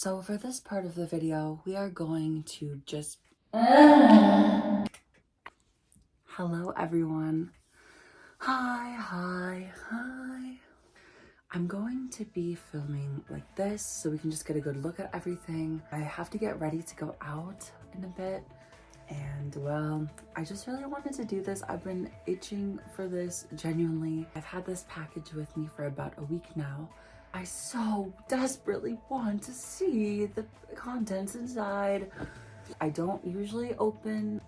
So for this part of the video, we are going to just... Hello everyone. Hi. I'm going to be filming like this so we can just get a good look at everything. I have to get ready to go out in a bit. And well, I just really wanted to do this. I've been itching for this, genuinely. I've had this package with me for about a week now. I so desperately want to see the contents inside. I don't usually open,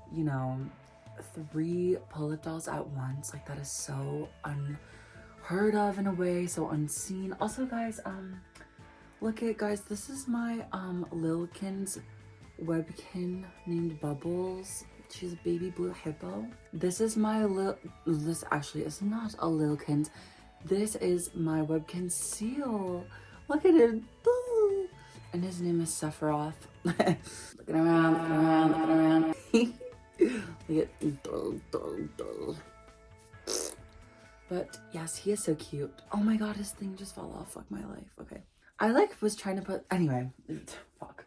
3 pull-up dolls at once. Like, that is so unheard of in a way, so unseen. Also, guys, look at, guys, this is my Lilkin's webkin named Bubbles. She's a baby blue hippo. This is my this actually is not a Lilkin's. This is my webkin seal. Look at him. And his name is Sephiroth. Looking around. Look at But yes, he is so cute. Oh my god, his thing just fell off. Fuck my life. Okay. I was trying to put, anyway, fuck.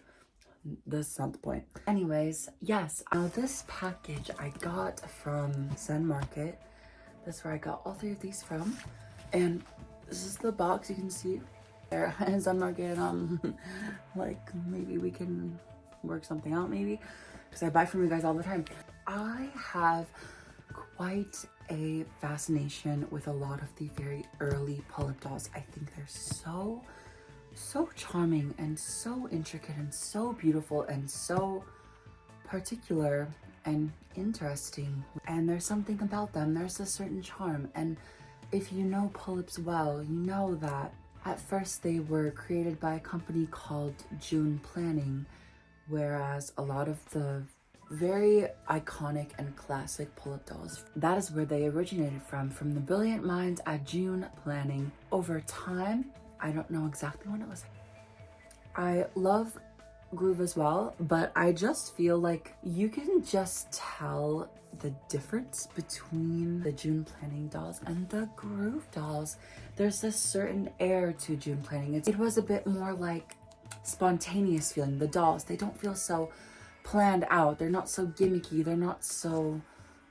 That's not the point. Anyways, yes, this package I got from Zen Market. That's where I got all 3 of these from. And this is the box, you can see there. Zen Market, like, maybe we can work something out, maybe, because I buy from you guys all the time. I have quite a fascination with a lot of the very early pull-up dolls. I think they're so charming and so intricate and so beautiful and so particular and interesting. And there's something about them, there's a certain charm. And if you know Pullip's well, you know that at first they were created by a company called June Planning, whereas a lot of the very iconic and classic pull-up dolls, that is where they originated from the brilliant minds at June Planning. Over time, I don't know exactly when it was. I love Groove as well, but I just feel like you can just tell the difference between the June Planning dolls and the Groove dolls. There's a certain air to June Planning. It was a bit more like spontaneous feeling. The dolls, they don't feel so planned out. They're not so gimmicky. They're not so,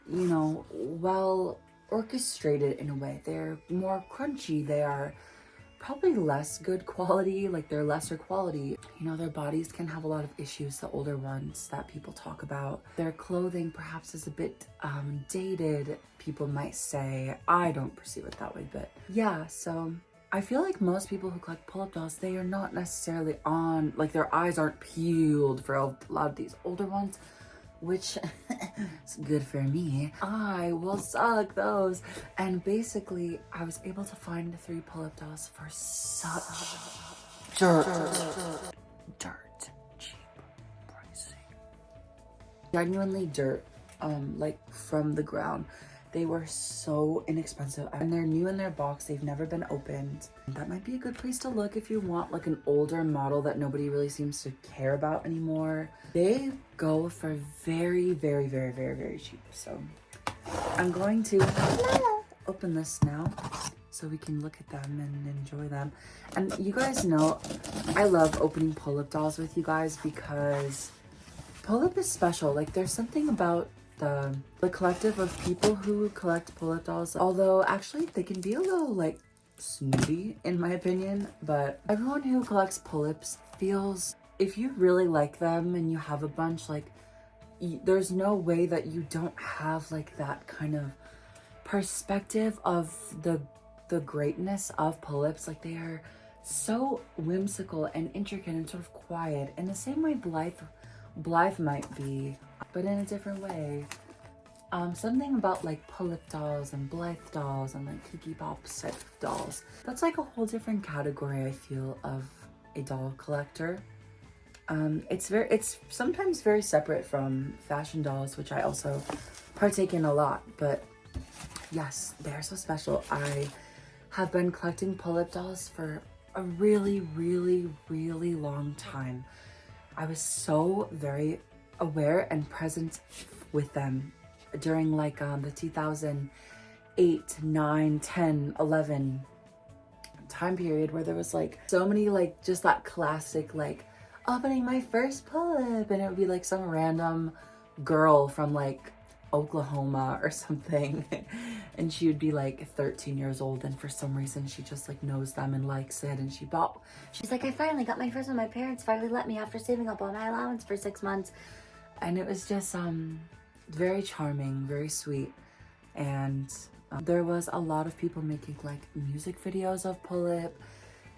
well orchestrated in a way. They're more crunchy. They are probably less good quality, like they're lesser quality. Their bodies can have a lot of issues, the older ones that people talk about. Their clothing perhaps is a bit dated, people might say. I don't perceive it that way, but yeah, so I feel like most people who collect pull-up dolls, they are not necessarily on, like their eyes aren't peeled for a lot of these older ones, which is good for me. I will suck those. And basically, I was able to find 3 pull-up dolls for such dirt cheap pricing. Genuinely dirt, like from the ground. They were so inexpensive and they're new in their box. They've never been opened. That might be a good place to look if you want like an older model that nobody really seems to care about anymore. They go for very cheap. So I'm going to open this now so we can look at them and enjoy them. And you guys know I love opening pull-up dolls with you guys because pull-up is special. Like, there's something about the collective of people who collect pull-up dolls, although actually they can be a little like snooty in my opinion, but everyone who collects pull-ups feels, if you really like them and you have a bunch, like there's no way that you don't have like that kind of perspective of the greatness of pull-ups. Like, they are so whimsical and intricate and sort of quiet in the same way Blythe might be, but in a different way. Something about like pull-up dolls and Blythe dolls and like Kiki Pop set dolls. That's like a whole different category, I feel, of a doll collector. It's sometimes very separate from fashion dolls, which I also partake in a lot, but yes, they're so special. I have been collecting pull-up dolls for a really long time. I was so very aware and present with them during like the 2008, 9, 10, 11 time period where there was like so many like just that classic like opening my first pull-up, and it would be like some random girl from like Oklahoma or something. And she would be like 13 years old, and for some reason she just like knows them and likes it, and she's like, I finally got my first one. My parents finally let me after saving up all my allowance for 6 months. And it was just very charming, very sweet. And there was a lot of people making like music videos of Pullip,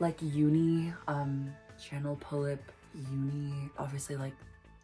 like Uni, channel Pullip Uni, obviously like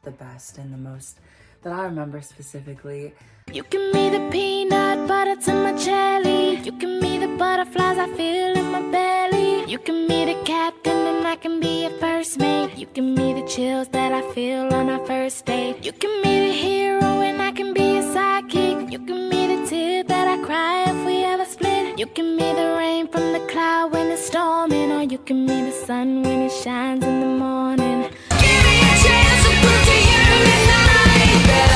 the best and the most that I remember specifically. You give me the peanut butter to my jelly. You give me the butterflies I feel in my belly. You give me the captain and I can be your first mate. You give me the chills that I feel on our first date. You give me the hero and I can be your sidekick. You give me the tear that I cry if we ever split. You give me the rain from the cloud when it's storming, or you give me the sun when it shines in the morning. Give me a chance to prove to you tonight that I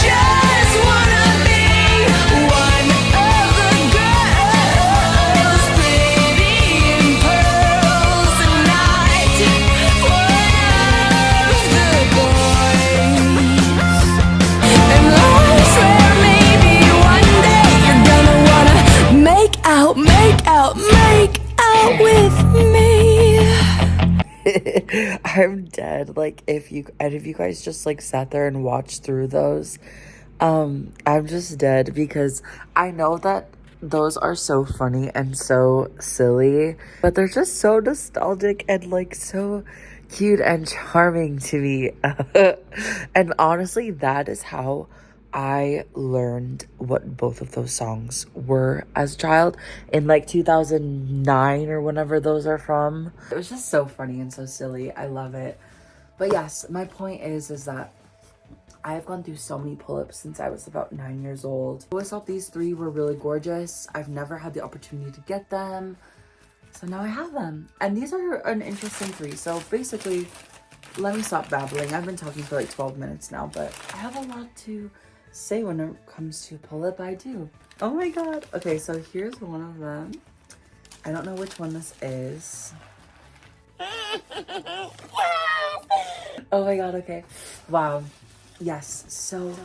just wanna be one of the girls, pretty in pearls tonight. One of the boys. And I swear maybe one day you're gonna wanna make out with me. I'm dead. Like if you guys just like sat there and watched through those, I'm just dead, because I know that those are so funny and so silly, but they're just so nostalgic and like so cute and charming to me. And honestly, that is how I learned what both of those songs were as a child in like 2009 or whenever those are from. It was just so funny and so silly. I love it. But yes, my point is that I have gone through so many pull-ups since I was about 9 years old. I always thought these three were really gorgeous. I've never had the opportunity to get them, so now I have them. And these are an interesting three. So basically, let me stop babbling. I've been talking for like 12 minutes now, but I have a lot to say when it comes to pull-up. I do. Oh my god. Okay, so here's one of them. I don't know which one this is. Oh my god, okay. Wow. Yes, so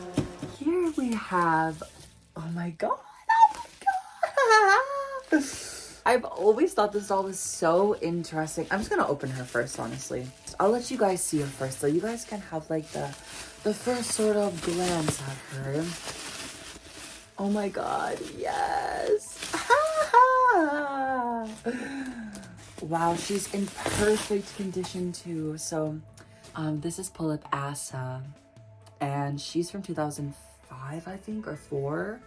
here we have, oh my god, I've always thought this doll was so interesting. I'm just gonna open her first, honestly. I'll let you guys see her first, so you guys can have like the first sort of glance at her. Oh my god, yes. Wow, she's in perfect condition too. So this is Pullip Asa, and she's from 2005, I think, or 4.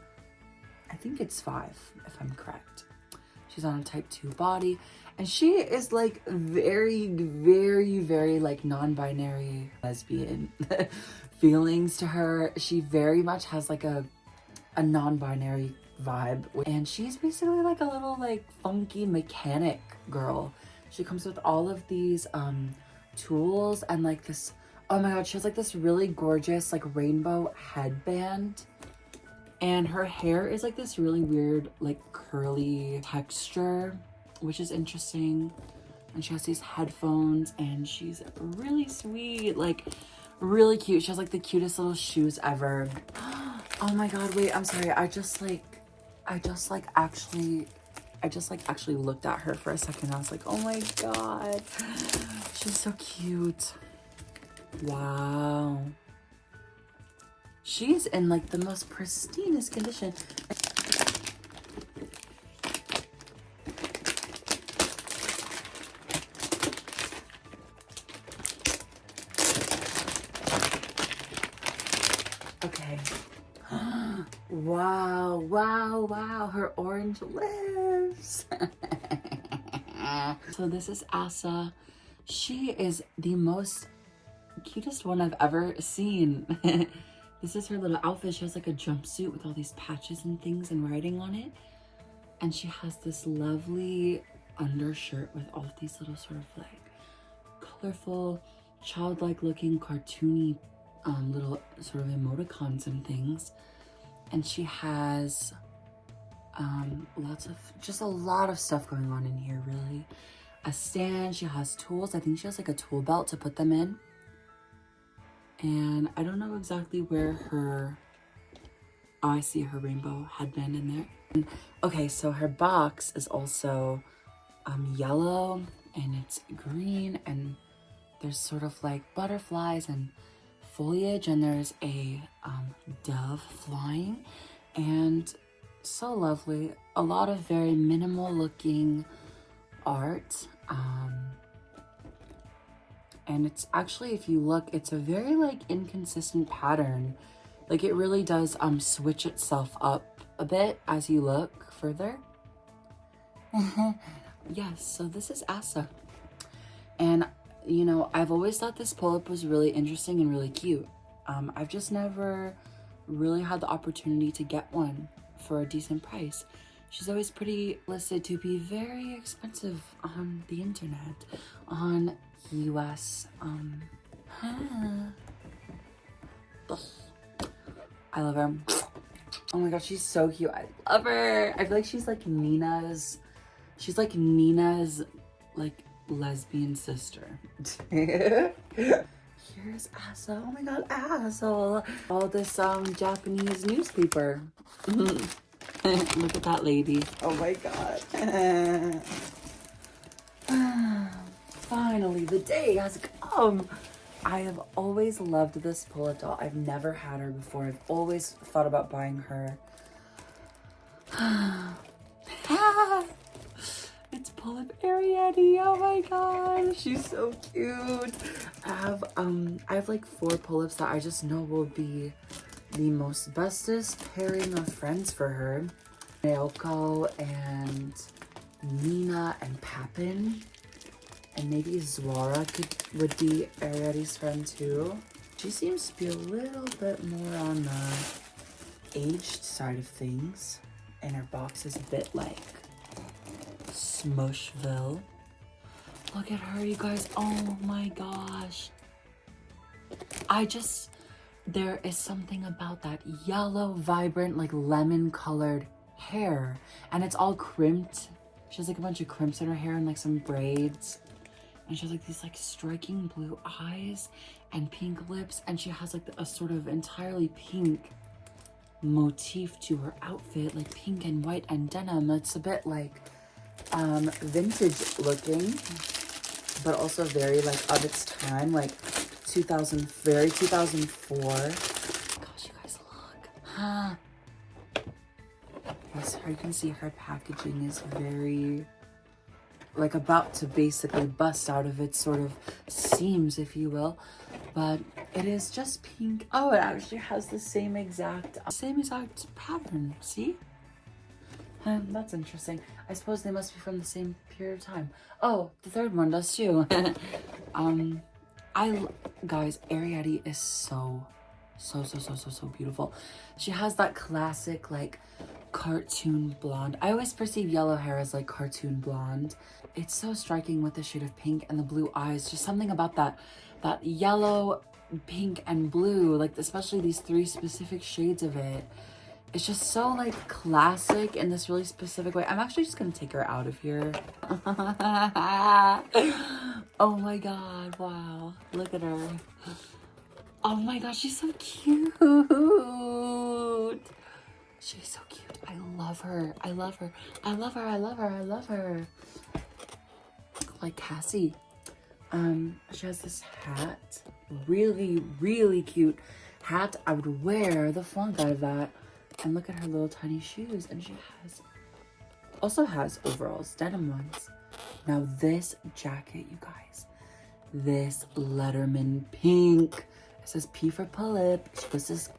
I think it's 5, if I'm correct. She's on a type 2 body, and she is like very, very, very like non-binary lesbian feelings to her. She very much has like a non-binary vibe, and she's basically like a little like funky mechanic girl. She comes with all of these tools and like this, oh my god, she has like this really gorgeous like rainbow headband, and her hair is like this really weird like curly texture, which is interesting. And she has these headphones, and she's really sweet, like really cute. She has like the cutest little shoes ever. Oh my god, wait, I'm sorry. I just actually looked at her for a second. I was like, oh my god, she's so cute. Wow. She's in like the most pristinest condition. Okay. Wow, wow, wow, her orange lips. So this is Asa. She is the most cutest one I've ever seen. This is her little outfit. She has like a jumpsuit with all these patches and things and writing on it. And she has this lovely undershirt with all of these little sort of like colorful, childlike looking, cartoony little sort of emoticons and things. And she has a lot of stuff going on in here, really. a stand. She has tools. I think she has like a tool belt to put them in. And I don't know exactly where her... Oh, I see her rainbow headband in there. And, okay, so her box is also yellow and it's green, and there's sort of like butterflies and foliage, and there's a dove flying, and so lovely. A lot of very minimal looking art, and it's actually, if you look, it's a very like inconsistent pattern. Like it really does switch itself up a bit as you look further. Yes, so this is Asa. And you know, I've always thought this pull-up was really interesting and really cute. I've just never really had the opportunity to get one for a decent price. She's always pretty listed to be very expensive on the internet, on US. I love her. Oh my gosh, she's so cute. I love her. I feel like she's like Nina's like lesbian sister. Here's Asa. Oh my god, Asa. All this Japanese newspaper. Look at that lady. Oh my god. Finally, the day has come. I have always loved this pull-up doll. I've never had her before. I've always thought about buying her. It's Pullip Arietta. Oh my god, she's so cute. I have like 4 pull-ups that I just know will be the most bestest pairing of friends for her. Naoko and Nina and Papin. And maybe Zwara would be Arietta's friend too. She seems to be a little bit more on the aged side of things. And her box is a bit like Smushville. Look at her, you guys. Oh my gosh. There is something about that yellow, vibrant, like lemon colored hair. And it's all crimped. She has like a bunch of crimps in her hair and like some braids. And she has like these like striking blue eyes and pink lips. And she has like a sort of entirely pink motif to her outfit, like pink and white and denim. It's a bit like vintage looking, but also very like of its time, like 2004. Gosh, you guys, look. Yes, you can see her packaging is very like about to basically bust out of its sort of seams, if you will, but it is just pink. Oh, it actually has the same exact pattern. See? That's interesting. I suppose they must be from the same period of time. Oh, the third one does too. Guys, Arietta is so beautiful. She has that classic like cartoon blonde. I always perceive yellow hair as like cartoon blonde. It's so striking with the shade of pink and the blue eyes. Just something about that yellow, pink, and blue, like especially these 3 specific shades of it. It's just so like classic in this really specific way. I'm actually just gonna take her out of here. Oh my god, wow. Look at her. Oh my gosh, she's so cute. She's so cute. I love her. I love her. I love her. I love her. I love her. Like Cassie. She has this hat. Really cute hat. I would wear the funk out of that. And look at her little tiny shoes. And she also has overalls, denim ones. Now this jacket, you guys. This Letterman pink. It says P for Pullip. She puts this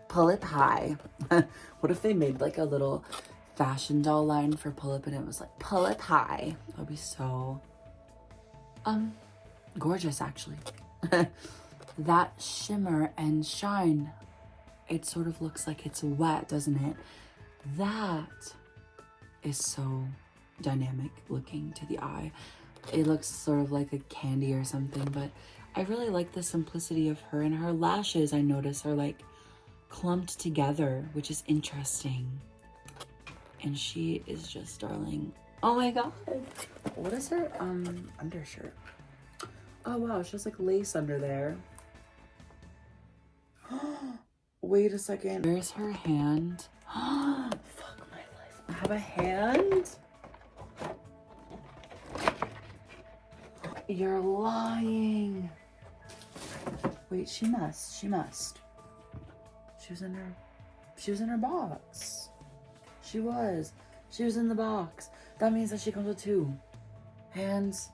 Pullip high. What if they made like a little fashion doll line for Pullip and it was like Pullip high? That would be so gorgeous, actually. That shimmer and shine, it sort of looks like it's wet, doesn't it? That is so dynamic looking to the eye. It looks sort of like a candy or something, but I really like the simplicity of her. And her lashes, I notice, are like clumped together, which is interesting. And she is just, darling, Oh my god. What is her undershirt? Oh wow, she has like lace under there. Wait a second. Where's her hand? Fuck my life. I have a hand? You're lying. Wait, she must. She was in her box. She was in the box. That means that she comes with 2 hands.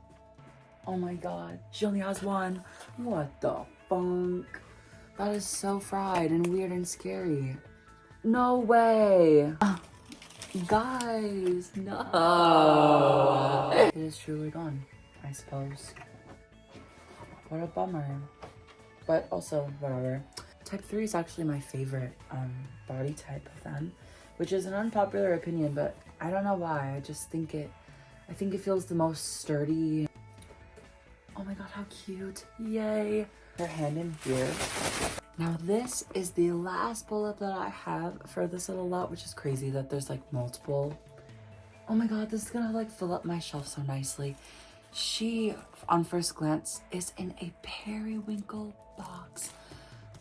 Oh my god. She only has 1. What the funk? That is so fried and weird and scary. No way. Guys, no. It is truly gone, I suppose. What a bummer. But also, whatever. Type 3 is actually my favorite body type of them, which is an unpopular opinion, but I don't know why. I think it feels the most sturdy. Oh my god, how cute. Yay. Her hand in here. Now this is the last pull-up that I have for this little lot, which is crazy that there's like multiple. Oh my god, this is gonna like fill up my shelf so nicely. She, on first glance, is in a periwinkle box.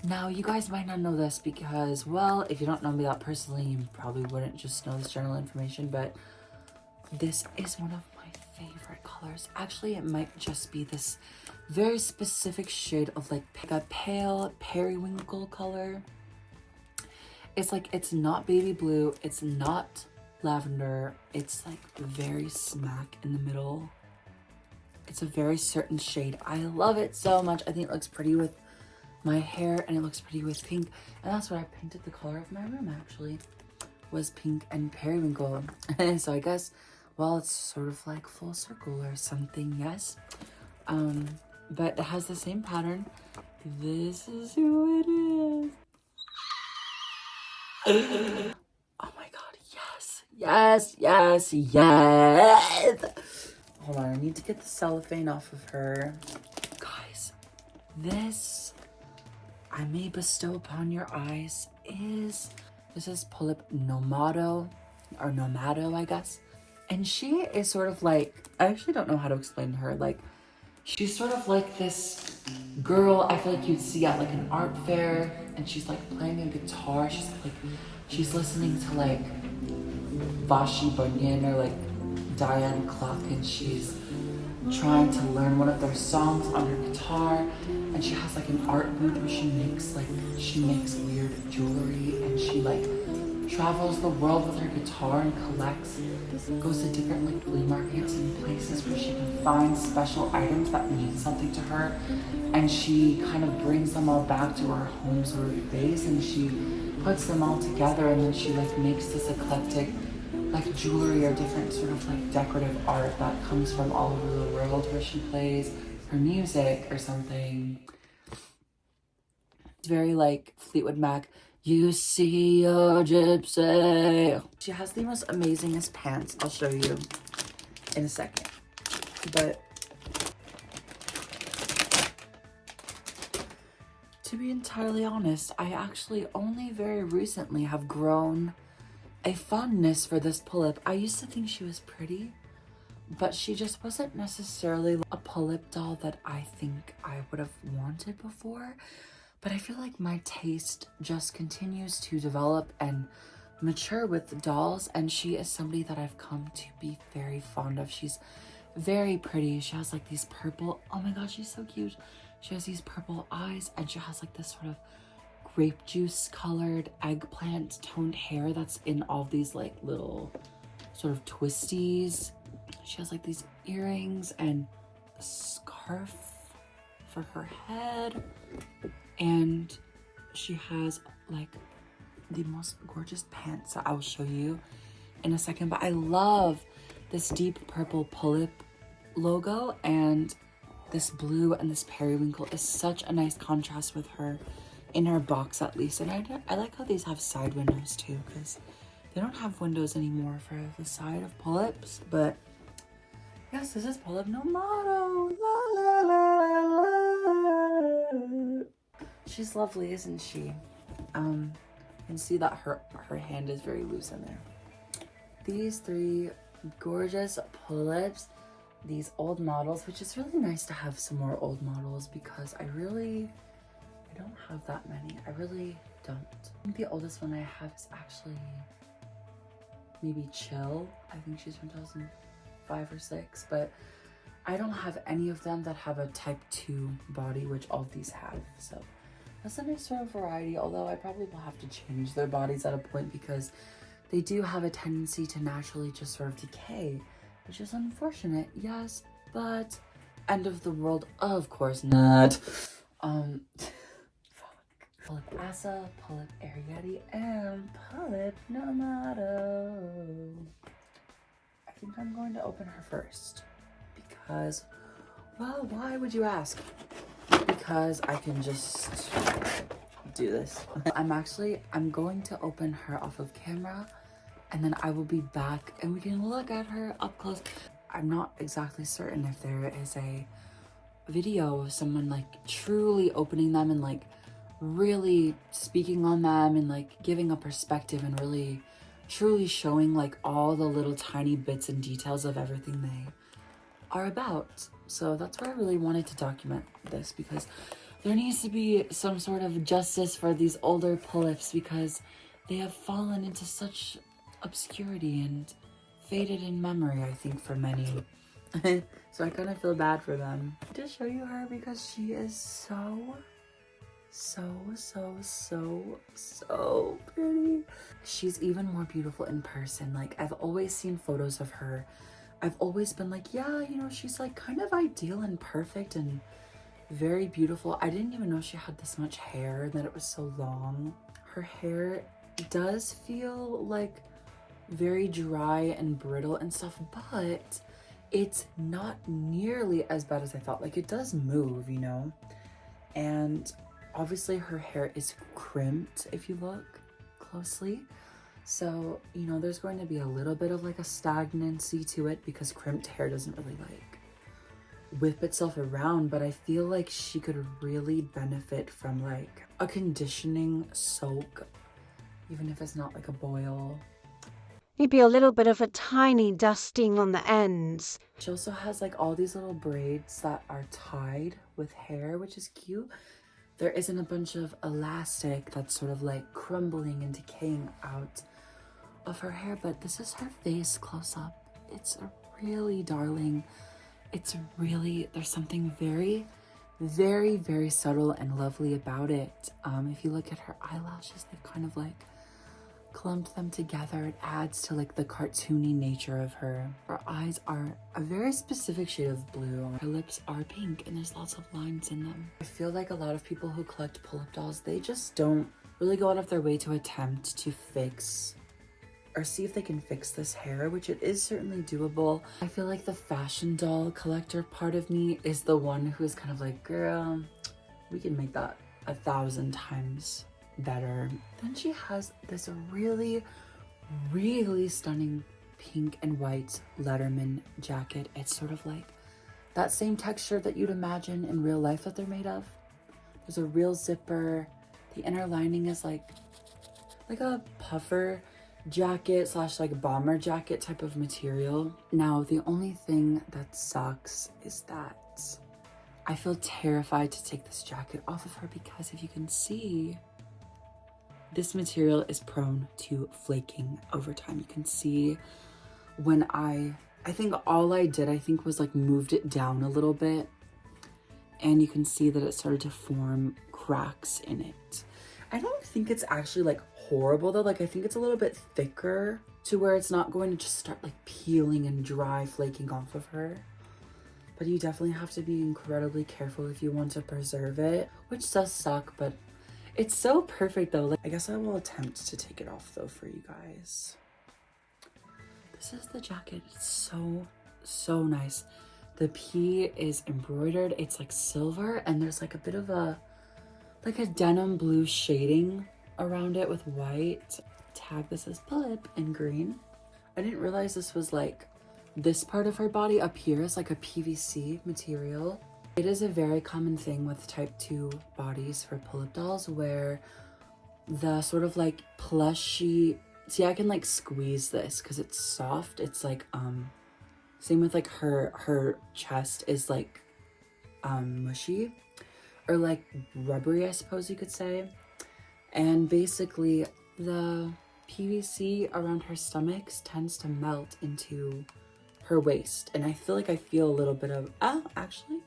Now, you guys might not know this because, well, if you don't know me that personally, you probably wouldn't just know this general information, but this is one of my favorite colors. Actually, it might just be this very specific shade of like a pale periwinkle color. It's like, it's not baby blue, it's not lavender, it's like very smack in the middle. It's a very certain shade. I love it so much. I think it looks pretty with my hair and it looks pretty with pink. And that's what I painted the color of my room actually, was pink and periwinkle. So I guess, well, it's sort of like full circle or something, yes. But it has the same pattern. This is who it is. Oh my god, yes. Yes, yes, yes. Hold on, I need to get the cellophane off of her. Guys, this I may bestow upon your eyes this is Pullip Nomato, or Nomato, I guess. And she is sort of like, I actually don't know how to explain her. Like, she's sort of like this girl I feel like you'd see at like an art fair, and she's like playing a guitar. She's listening to like Vashi Bunyan or like Diane Clark, and she's trying to learn one of their songs on her guitar, and she has like an art booth where she makes weird jewelry, and she like travels the world with her guitar and collects, goes to different like flea markets and places where she can find special items that mean something to her, and she kind of brings them all back to her home sort of base, and she puts them all together, and then she like makes this eclectic like jewelry or different sort of like decorative art that comes from all over the world where she plays her music or something. It's very like Fleetwood Mac, you see your gypsy. She has the most amazingest pants. I'll show you in a second. But to be entirely honest, I actually only very recently have grown a fondness for this pullip. I used to think she was pretty, but she just wasn't necessarily a pullip doll that I think I would have wanted before. But I feel like my taste just continues to develop and mature with dolls, and she is somebody that I've come to be very fond of. She's very pretty. She has like these purple, oh my gosh, she's so cute. She has these purple eyes, and she has like this sort of grape juice colored eggplant toned hair that's in all these like little sort of twisties. She has like these earrings and a scarf for her head, and she has like the most gorgeous pants that I will show you in a second. But I love this deep purple Pullip logo, and this blue and this periwinkle is such a nice contrast with her in her box, at least. And I like how these have side windows too, because they don't have windows anymore for the side of Pullips. But yes, this is Pullip Nomato. La, la, la, la. She's lovely, isn't she? You can see that her hand is very loose in there. These three gorgeous Pullip's, these old models, which is really nice to have some more old models because I don't have that many. I really don't. I think the oldest one I have is actually maybe Chill. I think she's from 2005 or 6, but I don't have any of them that have a type 2 body, which all of these have. So that's a nice sort of variety, although I probably will have to change their bodies at a point because they do have a tendency to naturally just sort of decay, which is unfortunate, yes, but end of the world, of course not. Pullip Asa, Pullip Arietta, and Pullip Nomato. I think I'm going to open her first because, well, why would you ask? Because I can just do this. I'm going to open her off of camera and then I will be back and we can look at her up close. I'm not exactly certain if there is a video of someone like truly opening them and like really speaking on them and like giving a perspective and really truly showing like all the little tiny bits and details of everything they are about. So that's why I really wanted to document this, because there needs to be some sort of justice for these older Pullips because they have fallen into such obscurity and faded in memory, I think, for many. So I kind of feel bad for them. To show you her because she is so pretty. She's even more beautiful in person. Like, I've always seen photos of her. I've always been like, yeah, you know, she's like kind of ideal and perfect and very beautiful. I didn't even know she had this much hair and that it was so long. Her hair does feel like very dry and brittle and stuff, but it's not nearly as bad as I thought. Like, it does move, you know? And obviously her hair is crimped if you look closely. So, you know, there's going to be a little bit of like a stagnancy to it because crimped hair doesn't really like whip itself around, but I feel like she could really benefit from like a conditioning soak, even if it's not like a boil. Maybe a little bit of a tiny dusting on the ends. She also has like all these little braids that are tied with hair, which is cute. There isn't a bunch of elastic that's sort of like crumbling and decaying out of her hair, but this is her face close up. It's really darling. It's really, there's something very, very, very subtle and lovely about it. If you look at her eyelashes, they've kind of like clumped them together. It adds to like the cartoony nature of her. Her eyes are a very specific shade of blue. Her lips are pink and there's lots of lines in them. I feel like a lot of people who collect Pullip dolls, they just don't really go out of their way to attempt to fix or see if they can fix this hair, which it is certainly doable. I feel like the fashion doll collector part of me is the one who's kind of like, girl, we can make that 1,000 times better. Then she has this really, really stunning pink and white Letterman jacket. It's sort of like that same texture that you'd imagine in real life that they're made of. There's a real zipper. The inner lining is like a puffer jacket slash like bomber jacket type of material. Now, the only thing that sucks is that I feel terrified to take this jacket off of her because if you can see, this material is prone to flaking over time. You can see when I think all I did, was like moved it down a little bit and you can see that it started to form cracks in it. I don't think it's actually like horrible though. Like, I think it's a little bit thicker to where it's not going to just start like peeling and dry flaking off of her. But you definitely have to be incredibly careful if you want to preserve it, which does suck, but it's so perfect though. Like, I guess I will attempt to take it off though for you guys. This is the jacket. It's so nice. The P is embroidered. It's like silver and there's like a bit of a denim blue shading around it with white. Tag, this is Pullip in green. I didn't realize this was like this part of her body up here is like a PVC material. It is a very common thing with type 2 bodies for Pullip dolls where the sort of like plushy See, I can like squeeze this because it's soft. It's like, same with like her chest is like, mushy or like rubbery, I suppose you could say. And basically the PVC around her stomachs tends to melt into her waist. And I feel like I feel a little bit of, actually,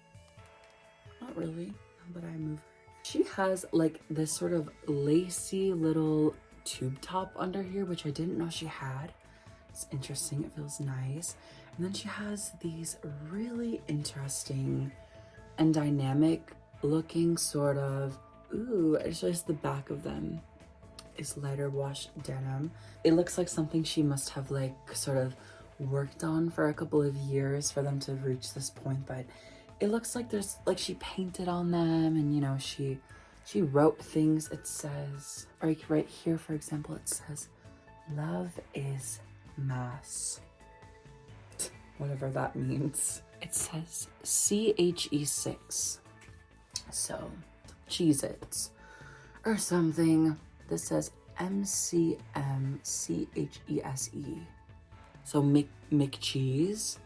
not really, now that I move her. She has like this sort of lacy little tube top under here, which I didn't know she had. It's interesting, it feels nice. And then she has these really interesting and dynamic looking sort of, it's just the back of them is lighter wash denim. It looks like something she must have like sort of worked on for a couple of years for them to reach this point, but it looks like there's like she painted on them, and you know, she wrote things. It says right here, for example, it says love is mass, whatever that means. It says CHE6, so Cheez-Its or something. This says MCMCHESE, so McCheese.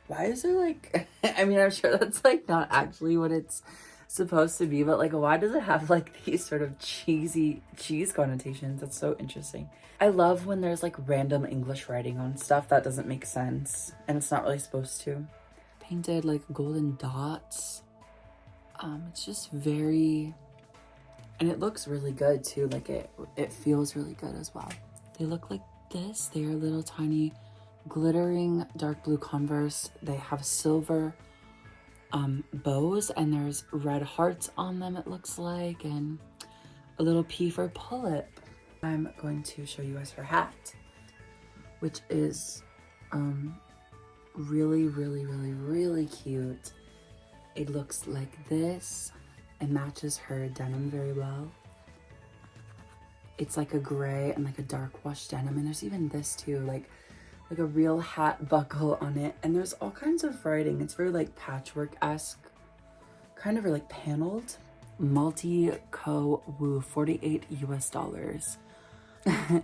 Why is there like, I mean, I'm sure that's like not actually what it's supposed to be, but like, why does it have like these sort of cheesy cheese connotations? That's so interesting. I love when there's like random English writing on stuff that doesn't make sense and it's not really supposed to. Painted like golden dots. It's just very, and it looks really good too. Like it feels really good as well. They look like this. They are little tiny glittering dark blue Converse. They have silver bows, and there's red hearts on them, it looks like, and a little P for Pullip. I'm going to show you guys her hat, which is really cute. It looks like this. It matches her denim very well. It's like a gray and like a dark wash denim, and there's even this too, like a real hat buckle on it, and there's all kinds of writing. It's very like patchwork-esque, kind of like paneled. Multi-co woo, $48 US.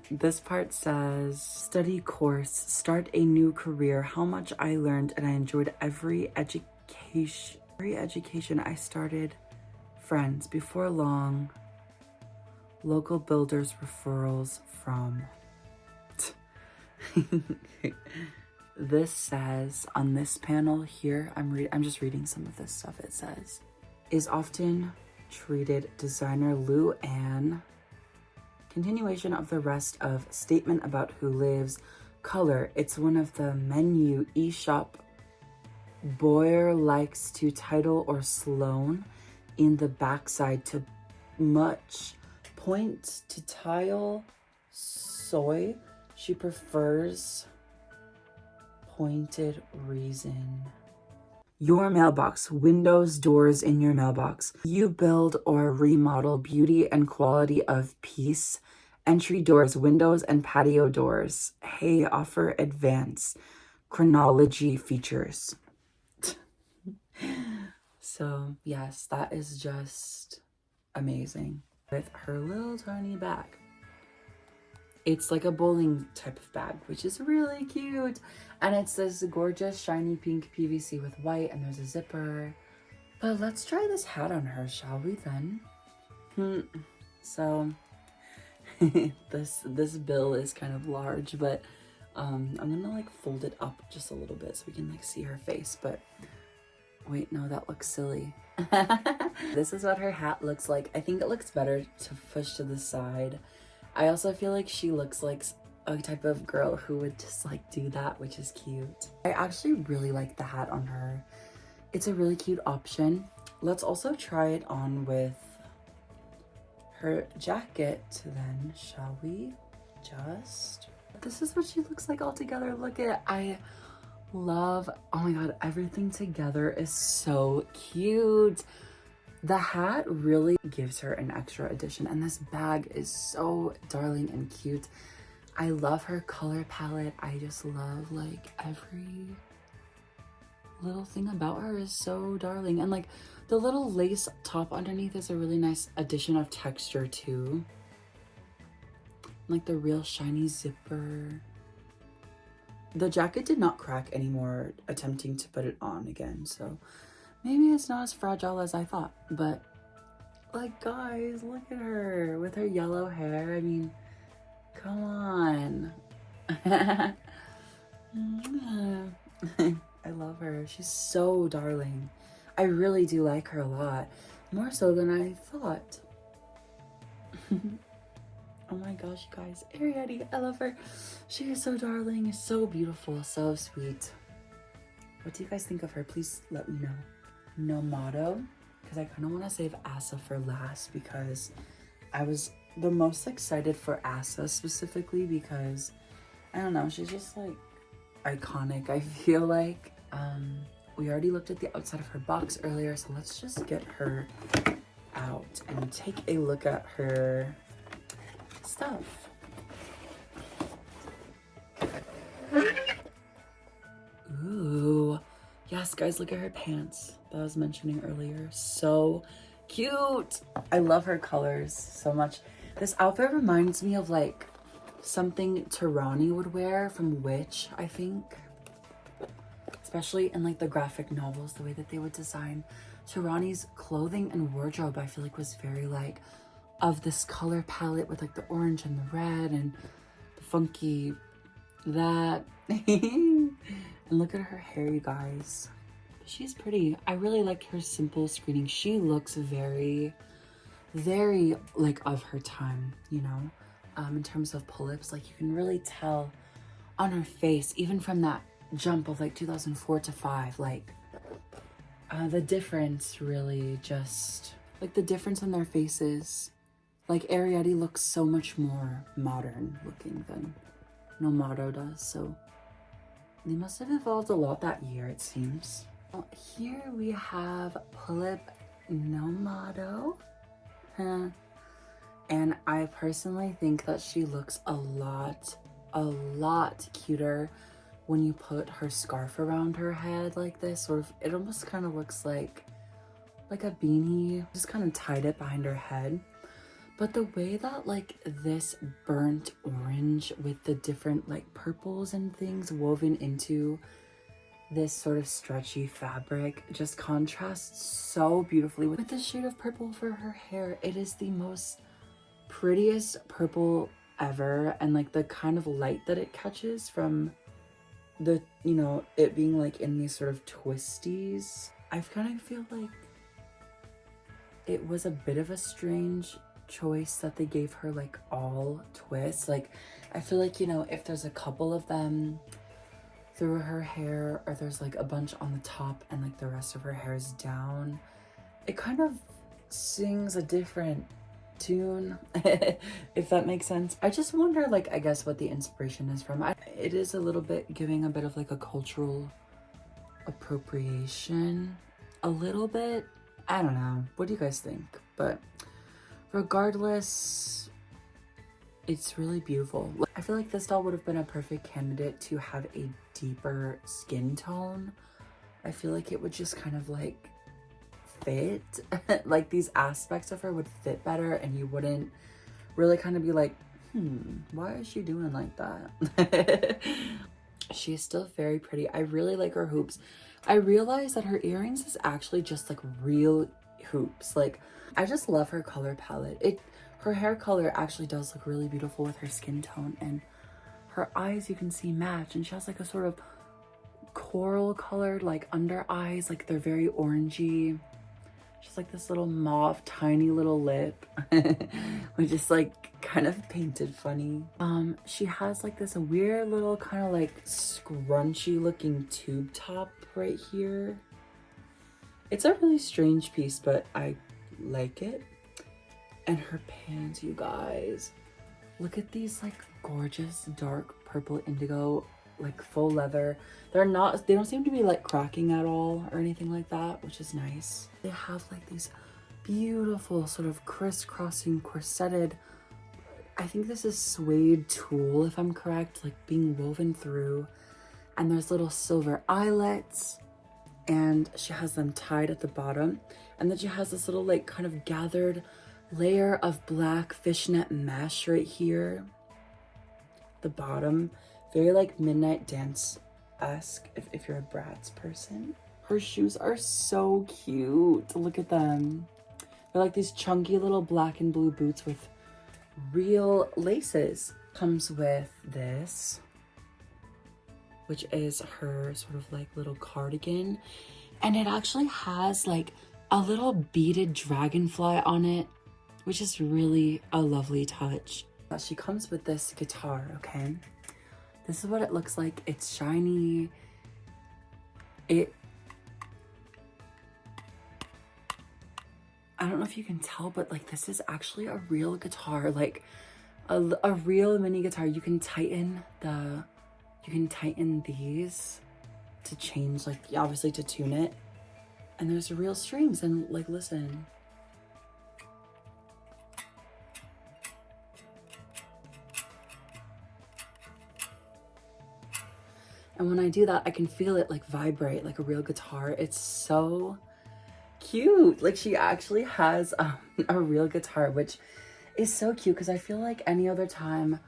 This part says, study course, start a new career, how much I learned, and I enjoyed every education I started. Friends, before long, local builders referrals from. This says on this panel here, I'm just reading some of this stuff. It says, is often treated designer Lou Anne. Continuation of the rest of statement about who lives. Color, it's one of the menu e-shop. Boyer likes to title or Sloan in the backside to much. Point to tile soy. She prefers pointed reason. Your mailbox, windows, doors in your mailbox. You build or remodel beauty and quality of peace. Entry doors, windows, and patio doors. Hey, offer advanced chronology features. So yes, that is just amazing. With her little tiny bag. It's like a bowling type of bag, which is really cute. And it's this gorgeous shiny pink PVC with white, and there's a zipper. But let's try this hat on her, shall we then? So this bill is kind of large, but I'm gonna like fold it up just a little bit so we can like see her face. But wait, no, that looks silly. This is what her hat looks like. I think it looks better to push to the side. I also feel like she looks like a type of girl who would just like do that, which is cute. I actually really like the hat on her. It's a really cute option. Let's also try it on with her jacket then, shall we? This is what she looks like all together. Look at it. I love, oh my god, everything together is so cute. The hat really gives her an extra addition, and this bag is so darling and cute. I love her color palette. I just love like every little thing about her is so darling. And like the little lace top underneath is a really nice addition of texture too. like the real shiny zipper. The jacket did not crack anymore attempting to put it on again, so maybe it's not as fragile as I thought. But like, guys, look at her with her yellow hair. I mean, come on. I love her. She's so darling. I really do like her a lot, more so than I thought. Oh my gosh, you guys, Arietta, I love her. She is so darling, so beautiful, so sweet. What do you guys think of her? Please let me know. Nomato, because I kind of want to save Asa for last, because I was the most excited for Asa specifically because, I don't know, she's just like iconic, I feel like. We already looked at the outside of her box earlier, so let's just get her out and take a look at her stuff. Ooh, yes, guys, look at her pants that I was mentioning earlier. So cute. I love her colors so much. This outfit reminds me of like something Tarani would wear from Witch, I think. Especially in like the graphic novels, the way that they would design Tarani's clothing and wardrobe, I feel like was very like of this color palette with like the orange and the red and the funky that. And look at her hair, you guys. She's pretty. I really like her simple screening. She looks very, very like of her time, you know, in terms of pull-ups. Like you can really tell on her face, even from that jump of like 2004 to 5, like the difference really just like the difference in their faces. Like Arietta looks so much more modern looking than Nomato does, so they must have evolved a lot that year, it seems. Well, here we have Pullip Nomato, and I personally think that she looks a lot cuter when you put her scarf around her head like this. Sort of, it almost kind of looks like a beanie, just kind of tied it behind her head. But the way that like this burnt orange with the different like purples and things woven into this sort of stretchy fabric just contrasts so beautifully with the shade of purple for her hair. It is the most prettiest purple ever, and like the kind of light that it catches from the, you know, it being like in these sort of twisties. I kind of feel like it was a bit of a strange choice that they gave her like all twists. Like I feel like, you know, if there's a couple of them through her hair, or there's like a bunch on the top and like the rest of her hair is down, it kind of sings a different tune, if that makes sense. I just wonder, like, I guess what the inspiration is from. It is a little bit giving a bit of like a cultural appropriation, a little bit. I don't know, what do you guys think? But regardless, it's really beautiful. I feel like this doll would have been a perfect candidate to have a deeper skin tone. I feel like it would just kind of like fit, like these aspects of her would fit better, and you wouldn't really kind of be like, why is she doing like that? She's still very pretty. I really like her hoops. I realized that her earrings is actually just like real hoops. Like I just love her color palette. Her hair color actually does look really beautiful with her skin tone, and her eyes you can see match, and she has like a sort of coral colored like under eyes, like they're very orangey. She's like this little mauve tiny little lip which is like kind of painted funny. She has like this weird little kind of like scrunchy looking tube top right here. It's a really strange piece, but I like it. And her pants, you guys, look at these like gorgeous dark purple indigo, like faux leather. They don't seem to be like cracking at all or anything like that, which is nice. They have like these beautiful sort of crisscrossing corseted, I think this is suede tulle if I'm correct, like being woven through, and there's little silver eyelets, and she has them tied at the bottom, and then she has this little like kind of gathered layer of black fishnet mesh right here. the bottom. Very like midnight dance-esque if you're a Bratz person. Her shoes are so cute. Look at them. They're like these chunky little black and blue boots with real laces. Comes with this, which is her sort of like little cardigan. And it actually has like a little beaded dragonfly on it, which is really a lovely touch. She comes with this guitar, okay? This is what it looks like. It's shiny. I don't know if you can tell, but like this is actually a real guitar, like a real mini guitar. You can tighten these to change, like obviously to tune it. And there's real strings and like, listen. And when I do that, I can feel it like vibrate like a real guitar. It's so cute. Like she actually has a real guitar, which is so cute because I feel like any other time,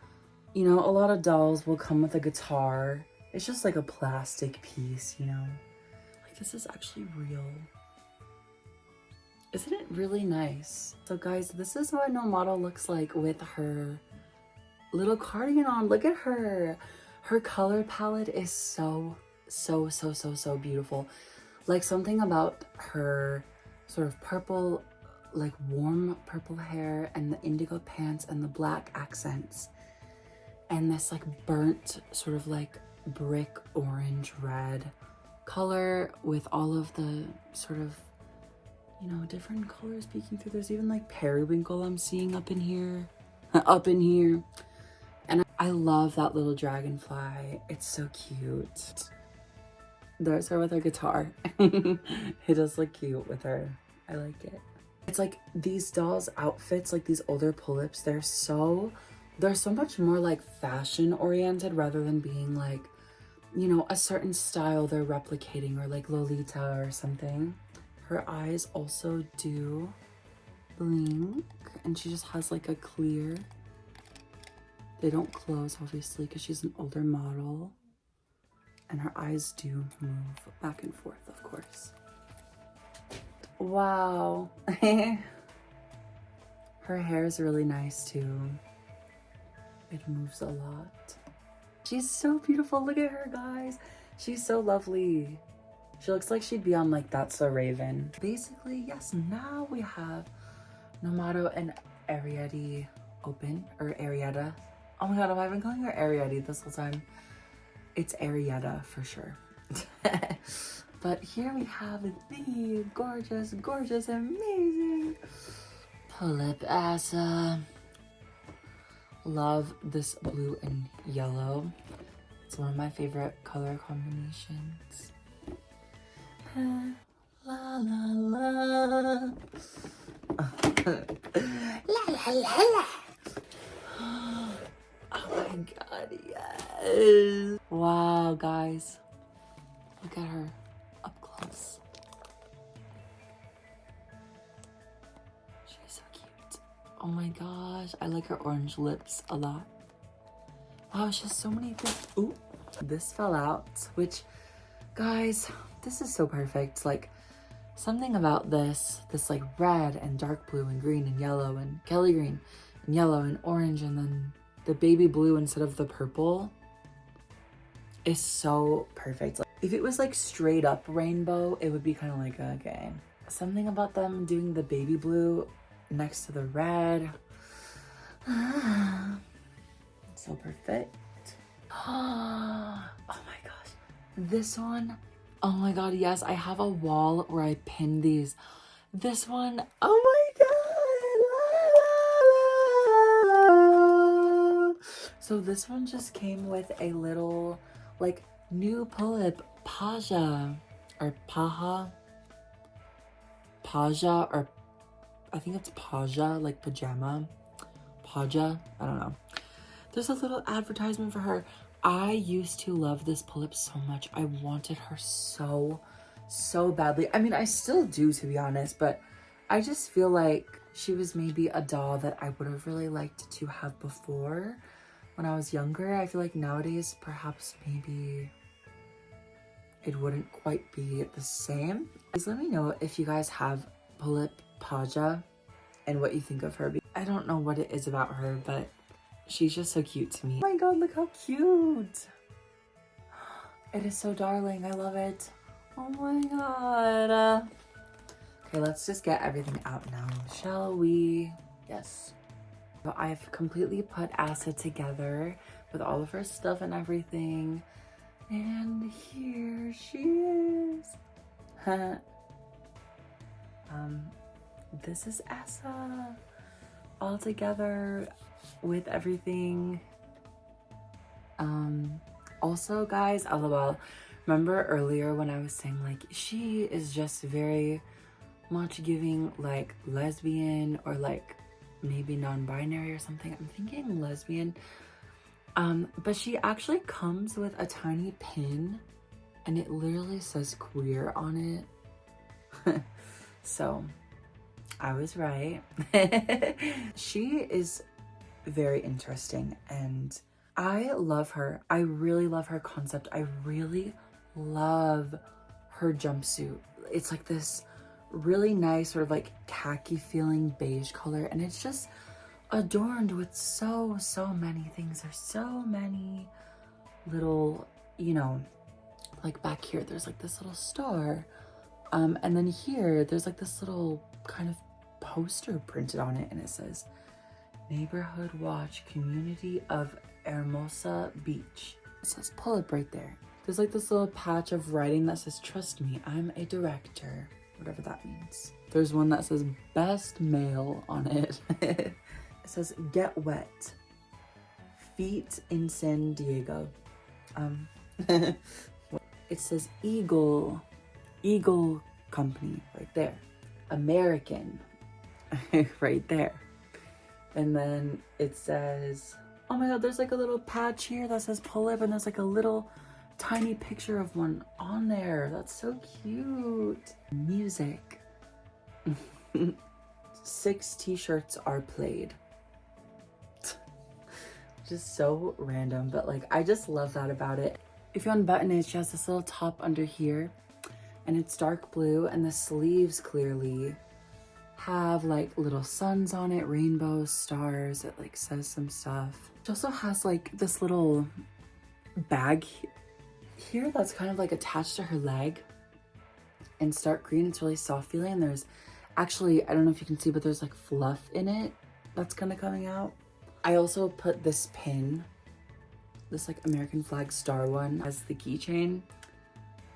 you know, a lot of dolls will come with a guitar. It's just like a plastic piece, you know? Like this is actually real. Isn't it really nice? So guys, this is what Nomato looks like with her little cardigan on. Look at her. Her color palette is so beautiful. Like something about her sort of purple, like warm purple hair and the indigo pants and the black accents and this like burnt sort of like brick orange red color with all of the sort of, you know, different colors peeking through. There's even like periwinkle I'm seeing up in here. And I love that little dragonfly. It's so cute. There's her with her guitar. It does look cute with her. I like it. It's like these dolls' outfits, like these older Pullips, they're so much more like fashion oriented rather than being like, you know, a certain style they're replicating or like Lolita or something. Her eyes also do blink and she just has like a clear. They don't close obviously because she's an older model. And her eyes do move back and forth, of course. Wow. Her hair is really nice too. It moves a lot. She's so beautiful. Look at her, guys. She's so lovely. She looks like she'd be on like That's a Raven. Basically, yes, now we have Nomato and Arietta open, or Arietta. Oh my god, have I been calling her Arietta this whole time? It's Arietta for sure. But here we have the gorgeous, gorgeous, amazing Pullip Asa. Love this blue and yellow. It's one of my favorite color combinations. La la la. La la la la. Oh my god, yes. Wow, guys. Look at her up close. She's so cute. Oh my gosh, I like her orange lips a lot. Wow, she has so many things. Ooh, this fell out, which, guys, this is so perfect. Like, something about this like red and dark blue and green and yellow and Kelly green and yellow and orange and then the baby blue instead of the purple is so perfect. Like, if it was like straight up rainbow, it would be kind of like, okay. Something about them doing the baby blue next to the red. So perfect. Oh my gosh. This one, oh my god, yes, I have a wall where I pin these. This one, oh my god. So this one just came with a little like new Pullip Paja or Paja, or I think it's Paja, like pajama, Paja, I don't know. There's a little advertisement for her. I used to love this Pullip so much. I wanted her so badly. I mean, I still do, to be honest, but I just feel like she was maybe a doll that I would have really liked to have before. when I was younger. I feel like nowadays perhaps maybe it wouldn't quite be the same. Please let me know if you guys have Pullip Asa and what you think of her. I don't know what it is about her, but she's just so cute to me. Oh my god, look how cute. It is so darling. I love it. Oh my god. Okay, let's just get everything out now, shall we? Yes. So I've completely put Asa together with all of her stuff and everything. And here she is. This is Asa all together with everything. Also guys, LOL, remember earlier when I was saying like she is just very much giving like lesbian or like maybe non-binary or something. I'm thinking lesbian. But she actually comes with a tiny pin and it literally says queer on it. So I was right. She is very interesting and I love her. I really love her concept. I really love her jumpsuit. It's like this really nice sort of like khaki feeling beige color, and it's just adorned with so many things. There's so many little, you know, like back here there's like this little star, and then here there's like this little kind of poster printed on it, and it says Neighborhood Watch Community of Hermosa Beach. It says Pullip right there. There's like this little patch of writing that says, trust me, I'm a director, whatever that means. There's one that says best male on it. It says get wet, feet in San Diego. It says Eagle Company right there, American right there. And then it says, oh my god, there's like a little patch here that says Pullip, and there's like a little tiny picture of one on there. That's so cute. Music. 6 t-shirts are played. Just so random, but like I just love that about it. If you unbutton it, she has this little top under here and it's dark blue, and the sleeves clearly have like little suns on it, rainbows, stars. It like says some stuff. She also has like this little bag here that's kind of like attached to her leg in stark green. It's really soft feeling, and there's actually, I don't know if you can see, but there's like fluff in it that's kind of coming out. I also put this pin, this like American flag star one, as the keychain.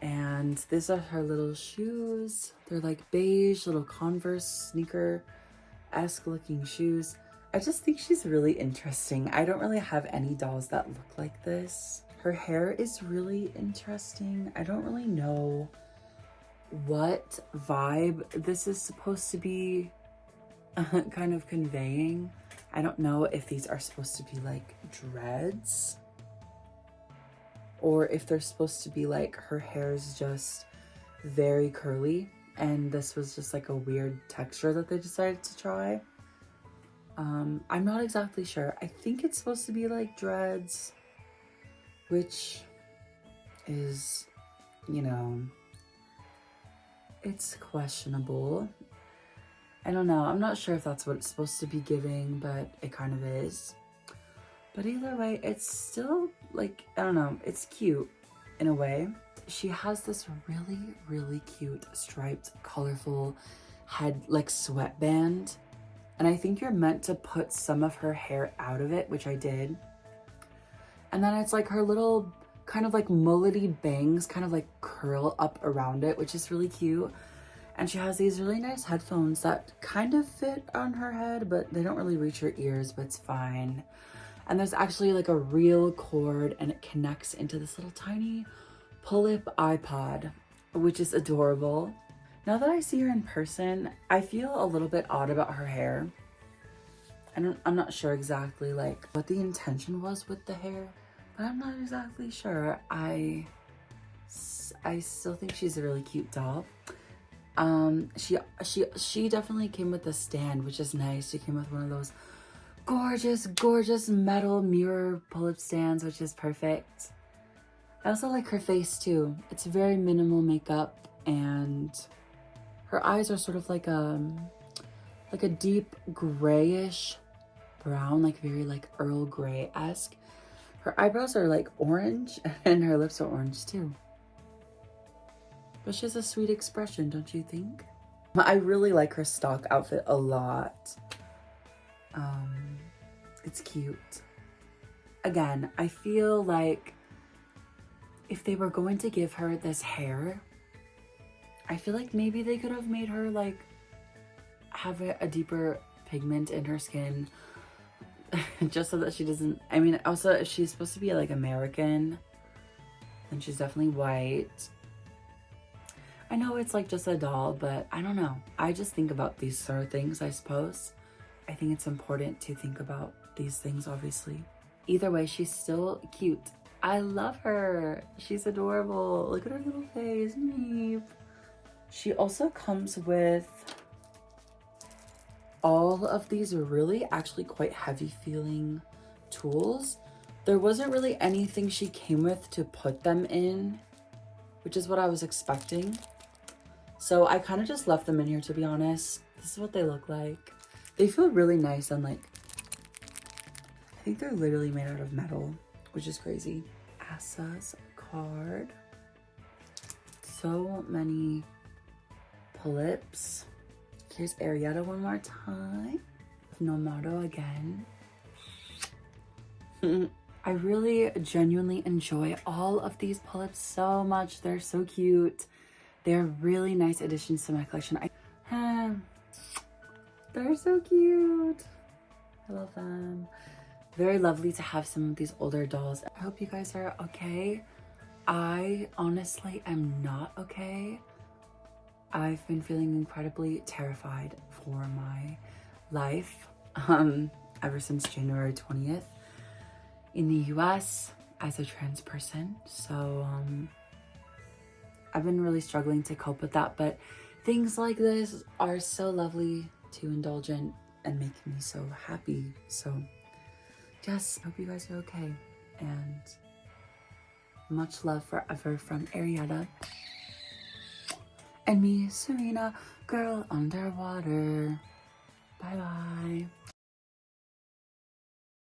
And these are her little shoes. They're like beige little Converse sneaker-esque looking shoes. I just think she's really interesting. I don't really have any dolls that look like this. Her hair is really interesting. I don't really know what vibe this is supposed to be kind of conveying. I don't know if these are supposed to be like dreads, or if they're supposed to be like her hair's just very curly and this was just like a weird texture that they decided to try. I'm not exactly sure. I think it's supposed to be like dreads, which is, you know, it's questionable. I don't know. I'm not sure if that's what it's supposed to be giving, but it kind of is. But either way, it's still like, I don't know, it's cute in a way. She has this really cute striped, colorful head like sweatband. And I think you're meant to put some of her hair out of it, which I did. And then it's like her little kind of like mullety bangs kind of like curl up around it, which is really cute. And she has these really nice headphones that kind of fit on her head, but they don't really reach her ears, but it's fine. And there's actually like a real cord, and it connects into this little tiny Pullip iPod, which is adorable. Now that I see her in person, I feel a little bit odd about her hair. I'm not sure exactly like what the intention was with the hair, but I'm not exactly sure. I still think she's a really cute doll. She definitely came with a stand, which is nice. She came with one of those gorgeous, gorgeous metal mirror pull-up stands, which is perfect. I also like her face too. It's very minimal makeup, and her eyes are sort of like a deep grayish brown, like very like Earl Grey-esque. Her eyebrows are like orange and her lips are orange too. But she has a sweet expression, don't you think? I really like her stock outfit a lot. It's cute. Again, I feel like if they were going to give her this hair, I feel like maybe they could have made her like have a deeper pigment in her skin just so that she doesn't, I mean, also if she's supposed to be like American, then she's definitely white. I know it's like just a doll, but I don't know. I just think about these sort of things, I suppose. I think it's important to think about these things, obviously. Either way, she's still cute. I love her. She's adorable. Look at her little face. Meep. She also comes with all of these really actually quite heavy feeling tools. There wasn't really anything she came with to put them in, which is what I was expecting. So I kind of just left them in here, to be honest. This is what they look like. They feel really nice and like, I think they're literally made out of metal, which is crazy. Asa's card. So many Pulllips. Here's Arietta one more time. Nomato again. I really genuinely enjoy all of these Pulllips so much. They're so cute. They're really nice additions to my collection. They're so cute. I love them. Very lovely to have some of these older dolls. I hope you guys are okay. I honestly am not okay. I've been feeling incredibly terrified for my life ever since January 20th in the US as a trans person. So I've been really struggling to cope with that, but things like this are so lovely to indulge in and make me so happy. So just hope you guys are okay, and much love forever from Arietta and me, Serena, girl underwater. Bye bye.